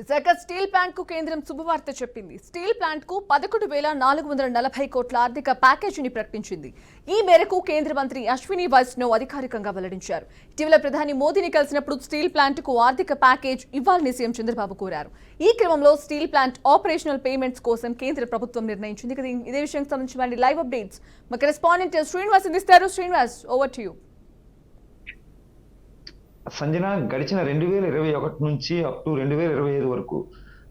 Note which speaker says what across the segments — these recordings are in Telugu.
Speaker 1: విశాఖ స్టీల్ ప్లాంట్ కు కేంద్రం శుభవార్త చెప్పింది. స్టీల్ ప్లాంట్ కు 11,440 కోట్ల ఆర్థిక ప్యాకేజీని ప్రకటించింది. ఈ మేరకు కేంద్ర మంత్రి అశ్విని వైష్ణవ్ అధికారికంగా వెల్లడించారు. ఇటీవల ప్రధాని మోదీని కలిసినప్పుడు స్టీల్ ప్లాంట్ కు ఆర్థిక ప్యాకేజ్ ఇవ్వాలని సీఎం చంద్రబాబు కోరారు. ఈ క్రమంలో స్టీల్ ప్లాంట్ ఆపరేషనల్ పేమెంట్స్ కోసం కేంద్ర ప్రభుత్వం నిర్ణయించింది. ఇదే విషయానికి సంబంధించిన లైవ్ అప్డేట్స్ మా కరెస్పాండెంట్ శ్రీనివాస్ అందిస్తారు. Srinivas, over to you.
Speaker 2: Sanjana, గడిచిన 2021 నుంచి అప్ టు 2025 వరకు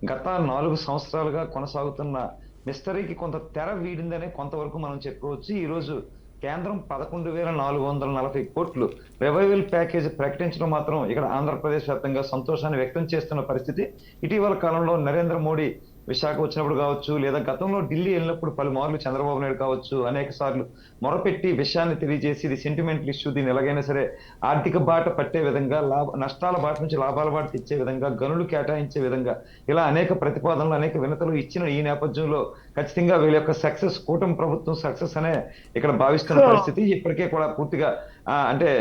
Speaker 2: గత 4 సంవత్సరాలుగా కొనసాగుతున్న మిస్టరీకి కొంత తెర వీడిందనే కొంతవరకు మనం చెప్పుకోవచ్చు. ఈరోజు కేంద్రం 11,440 కోట్లు రివైవల్ ప్యాకేజ్ ప్రకటించడం మాత్రం ఇక్కడ ఆంధ్రప్రదేశ్ వ్యాప్తంగా సంతోషాన్ని వ్యక్తం చేస్తున్న పరిస్థితి. ఇటీవల కాలంలో నరేంద్ర మోడీ విశాఖ వచ్చినప్పుడు కావచ్చు, లేదా గతంలో ఢిల్లీ వెళ్ళినప్పుడు పలుమార్లు చంద్రబాబు నాయుడు కావచ్చు అనేక సార్లు మొరపెట్టి విషయాన్ని తెలియజేసి ఇది సెంటిమెంటల్ ఇష్యూ, దీన్ని ఎలాగైనా సరే ఆర్థిక బాట పట్టే విధంగా, నష్టాల బాట నుంచి లాభాల బాట తెచ్చే విధంగా, గనులు కేటాయించే విధంగా ఇలా అనేక ప్రతిపాదనలు, అనేక వినతులు ఇచ్చిన ఈ నేపథ్యంలో ఖచ్చితంగా వీళ్ళ యొక్క సక్సెస్, కూటమి ప్రభుత్వం సక్సెస్ అనే ఇక్కడ భావిస్తున్న పరిస్థితి. ఇప్పటికే కూడా పూర్తిగా అంటే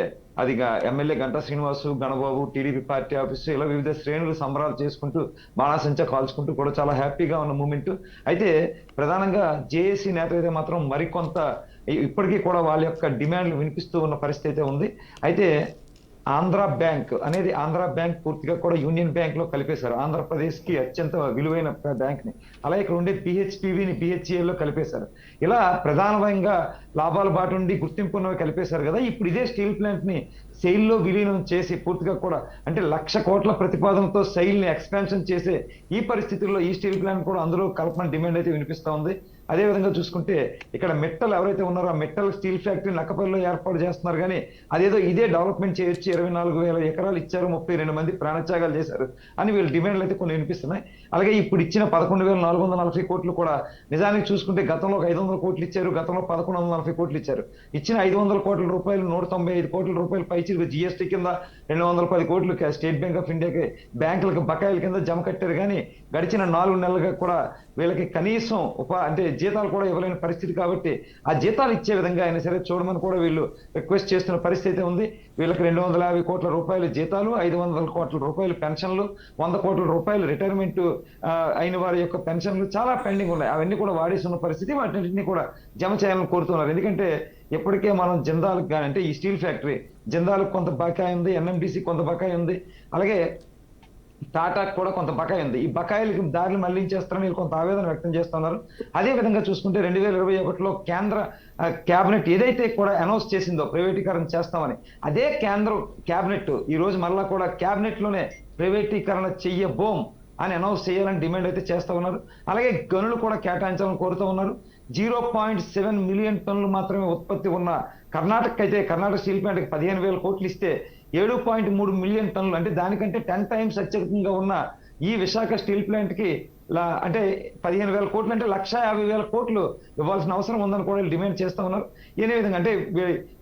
Speaker 2: అది MLA Ganta Srinivas, Ganababu, TDP party office ఇలా వివిధ శ్రేణులు సంబరాలు చేసుకుంటూ బాణాసంచా కాల్చుకుంటూ కూడా చాలా హ్యాపీగా ఉన్న మూమెంట్. అయితే ప్రధానంగా జేఏసీ నేత అయితే మాత్రం మరికొంత ఇప్పటికీ కూడా వాళ్ళ యొక్క డిమాండ్లు వినిపిస్తూ ఉన్న పరిస్థితి అయితే ఉంది. అయితే ఆంధ్ర బ్యాంక్ అనేది, ఆంధ్ర బ్యాంక్ పూర్తిగా కూడా యూనియన్ బ్యాంక్ లో కలిపేశారు. ఆంధ్రప్రదేశ్ కి అత్యంత విలువైన బ్యాంక్ ని, అలాగే ఇక్కడ ఉండే పిహెచ్పివిని బిహెచ్ఏలో కలిపేశారు. ఇలా ప్రధానంగా లాభాల బాట ఉండి గుర్తింపు ఉన్నవి కలిపేశారు కదా. ఇప్పుడు ఇదే స్టీల్ ప్లాంట్ ని సెయిల్ లో విలీనం చేసి పూర్తిగా కూడా అంటే 1,00,000 కోట్ల ప్రతిపాదనతో సెయిల్ ని ఎక్స్పాన్షన్ చేసే ఈ పరిస్థితుల్లో ఈ స్టీల్ ప్లాంట్ కూడా అందులో కలపమని డిమాండ్ అయితే వినిపిస్తా ఉంది. అదే విధంగా చూసుకుంటే ఇక్కడ మెట్టల్ ఎవరైతే ఉన్నారో ఆ మెట్టల్ స్టీల్ ఫ్యాక్టరీ నక్కపల్లిలో ఏర్పాటు చేస్తున్నారు. కానీ అదేదో ఇదే డెవలప్మెంట్ చేయొచ్చు, 24,000 ఎకరాలు ఇచ్చారు, 32 మంది ప్రాణత్యాగాలు చేశారు అని వీళ్ళ డిమాండ్లు అయితే కొన్ని వినిపిస్తున్నాయి. అలాగే ఇప్పుడు ఇచ్చిన 11,440 కోట్లు కూడా నిజానికి చూసుకుంటే గతంలో 500 కోట్లు ఇచ్చారు, గతంలో 1,140 కోట్లు ఇచ్చారు. ఇచ్చిన 500 కోట్ల రూపాయలు 195 కోట్ల రూపాయలు పైచి జిఎస్టీ కింద 210 కోట్లు స్టేట్ బ్యాంక్ ఆఫ్ ఇండియాకి బ్యాంకులకు బకాయిల కింద జమ కట్టారు. కానీ గడిచిన 4 నెలలుగా కూడా వీళ్ళకి కనీసం అంటే జీతాలు కూడా ఇవ్వలేని పరిస్థితి. కాబట్టి ఆ జీతాలు ఇచ్చే విధంగా అయినా సరే చూడమని కూడా వీళ్ళు రిక్వెస్ట్ చేస్తున్న పరిస్థితి ఉంది. వీళ్ళకి 250 కోట్ల రూపాయల జీతాలు, 500 కోట్ల రూపాయలు పెన్షన్లు, 100 కోట్ల రూపాయలు రిటైర్మెంట్ అయిన వారి యొక్క పెన్షన్లు చాలా పెండింగ్ ఉన్నాయి. అవన్నీ కూడా వాడేస్తున్న పరిస్థితి. వాటిని కూడా జమ చేయాలని కోరుతున్నారు. ఎందుకంటే ఇప్పటికే మనం జిందాల్కి కానీ, అంటే ఈ స్టీల్ ఫ్యాక్టరీ జిందాల్కి కొంత బకాయి ఉంది, ఎన్ఎండిసి కొంత బకాయి ఉంది, అలాగే టాటాకు కూడా కొంత బకాయి ఉంది. ఈ బకాయిలకి దారిని మళ్లించేస్తారని కొంత ఆవేదన వ్యక్తం చేస్తున్నారు. అదే విధంగా చూసుకుంటే 2021లో కేంద్ర క్యాబినెట్ ఏదైతే కూడా అనౌన్స్ చేసిందో ప్రైవేటీకరణ చేస్తామని, అదే కేంద్ర క్యాబినెట్ ఈ రోజు మళ్ళా కూడా క్యాబినెట్ లోనే ప్రైవేటీకరణ చెయ్యబోం అని అనౌన్స్ చేయాలని డిమాండ్ అయితే చేస్తూ ఉన్నారు. అలాగే గనులు కూడా కేటాయించాలని కోరుతూ ఉన్నారు. 0.7 మిలియన్ టన్నులు మాత్రమే ఉత్పత్తి ఉన్న కర్ణాటక అయితే, కర్ణాటక స్టీల్ ప్లాంట్కి 15,000 కోట్లు ఇస్తే 7.3 మిలియన్ టన్నులు అంటే దానికంటే 10 times అత్యధికంగా ఉన్న ఈ విశాఖ స్టీల్ ప్లాంట్ కి అంటే 15,000 కోట్లు అంటే 1,50,000 కోట్లు ఇవ్వాల్సిన అవసరం ఉందని కూడా డిమాండ్ చేస్తూ ఉన్నారు. ఏ విధంగా అంటే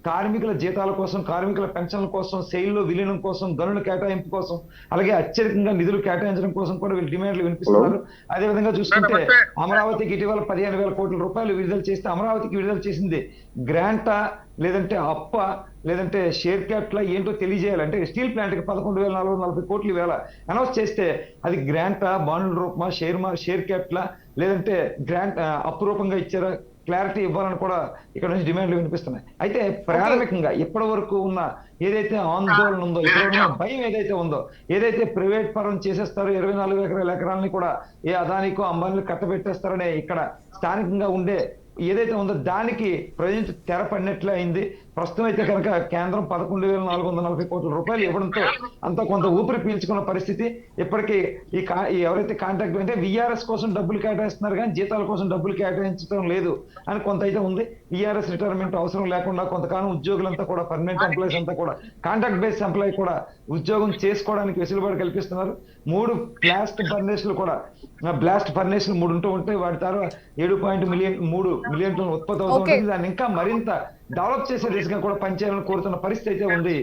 Speaker 2: కార్మికుల జీతాల కోసం, కార్మికుల పెన్షన్ల కోసం, సెయిల్లో విలీనం కోసం, గనుల కేటాయింపు కోసం, అలాగే అత్యధికంగా నిధులు కేటాయించడం కోసం కూడా వీళ్ళు డిమాండ్లు వినిపిస్తున్నారు. అదేవిధంగా చూసుకుంటే అమరావతికి ఇటీవల 15,000 కోట్ల రూపాయలు విడుదల చేస్తే అమరావతికి విడుదల చేసింది గ్రాంటా, లేదంటే అప్ప, లేదంటే షేర్ క్యాపిటల్ ఏంటో తెలియజేయాలంటే స్టీల్ ప్లాంట్కి 11,440 కోట్లు వేల అనౌన్స్ చేస్తే అది గ్రాంటా, బాండ్ల రూపమా, షేర్ క్యాపిటల్, లేదంటే గ్రాంట్ అప్రూపంగా ఇచ్చారా, క్లారిటీ ఇవ్వాలని కూడా ఇక్కడ నుంచి డిమాండ్లు వినిపిస్తున్నాయి. అయితే ప్రాథమికంగా ఇప్పటి వరకు ఉన్న ఏదైతే ఆందోళన ఉందో, ఇక్కడ భయం ఏదైతే ఉందో, ఏదైతే ప్రైవేట్ పరం చేసేస్తారో 24,000 ఎకరాలని కూడా ఏ అదానికో అంబానీలు కట్టబెట్టేస్తారనే ఇక్కడ స్థానికంగా ఉండే ఏదైతే ఉందో దానికి ప్రజెంట్ తెరపడినట్లే అయింది. ప్రస్తుతం అయితే కనుక కేంద్రం 11,440 కోట్ల రూపాయలు ఇవ్వడంతో అంత కొంత ఊపిరి పీల్చుకున్న పరిస్థితి. ఇప్పటికీ ఎవరైతే కాంట్రాక్ట్ అంటే విఆర్ఎస్ కోసం డబ్బులు కేటాయిస్తున్నారు కానీ జీతాల కోసం డబ్బులు కేటాయించడం లేదు అని కొంత అయితే ఉంది. విఆర్ఎస్ రిటైర్మెంట్ అవసరం లేకుండా కొంతకాలం ఉద్యోగులంతా కూడా, పర్మనెంట్ ఎంప్లాయీస్ అంతా కూడా, కాంట్రాక్ట్ బేస్డ్ ఎంప్లాయీ కూడా ఉద్యోగం చేసుకోవడానికి వెసులుబాటు కల్పిస్తున్నారు. 3 బ్లాస్ట్ ఫర్నేస్లు 3 ఉంటూ ఉంటాయి. వాటి ద్వారా 7.3 మిలియన్ టన్నులు ఉత్పత్తి అవుతూ ఉంటుంది. దాన్ని ఇంకా మరింత డెవలప్ చేసే దిశగా కూడా పనిచేయాలని కోరుతున్న పరిస్థితి అయితే ఉంది.